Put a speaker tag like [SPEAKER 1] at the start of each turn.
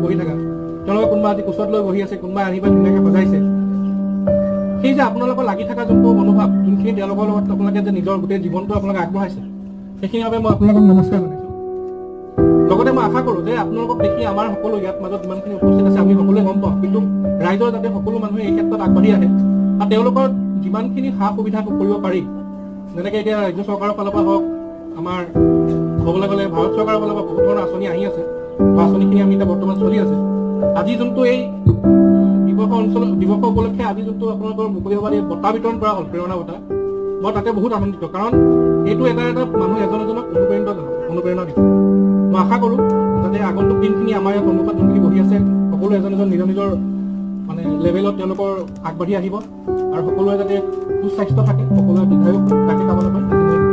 [SPEAKER 1] বহি থাকা, তেওঁলোকে কোনোবা আজি কোচত লৈ বহি আছে, কোনোবাই আনি পেলাই ধুনীয়াকৈ সজাইছে। সেই যে আপোনালোকৰ লাগি থকা যোনটো মনোভাৱ, যোনখিনি তেওঁলোকৰ লগত আপোনালোকে যে নিজৰ গোটেই জীৱনটো আপোনালোকে আগবঢ়াইছে, সেইখিনি বাবে মই আপোনালোকক নমস্কাৰ জনাইছোঁ। লগতে মই আশা কৰোঁ যে আপোনালোকক দেখি আমাৰ সকলো ইয়াত মাজত যিমানখিনি উপস্থিত আছে আমি সকলোৱে গম পাওঁ, কিন্তু ৰাইজৰ যাতে সকলো মানুহে এই ক্ষেত্ৰত আগবাঢ়ি আহে আৰু তেওঁলোকৰ যিমানখিনি সা সুবিধা কৰিব পাৰি, যেনেকৈ এতিয়া ৰাজ্য চৰকাৰৰ ফালৰ পৰা হওক, আমাৰ ক'বলৈ গ'লে ভাৰত চৰকাৰৰ ফালৰ পৰা বহুত ধৰণৰ আঁচনি আহি আছে, বা আঁচনিখিনি আমি এতিয়া বৰ্তমান চলি আছে। আজি যোনটো এই দিৱস উপলক্ষে আজি যোনটো আপোনালোকৰ মুকলিভাৱে বঁটা বিতৰণ কৰা হ'ল, প্ৰেৰণা বঁটা, মই তাতে বহুত আনন্দিত, কাৰণ এইটো এটা মানুহ এজন এজনক অনুপ্ৰেৰণা দিব। মই আশা কৰোঁ যাতে আগন্তুক দিনখিনি আমাৰ ইয়াত সন্মুখত যোনখিনি বহি আছে সকলো এজন নিজৰ নিজৰ মানে লেভেলত তেওঁলোকৰ আগবাঢ়ি আহিব আৰু সকলোৱে যাতে সুস্বাস্থ্য থাকে, সকলোৱে দীৰ্ঘায়ু ৰাখি কামনা কৰে।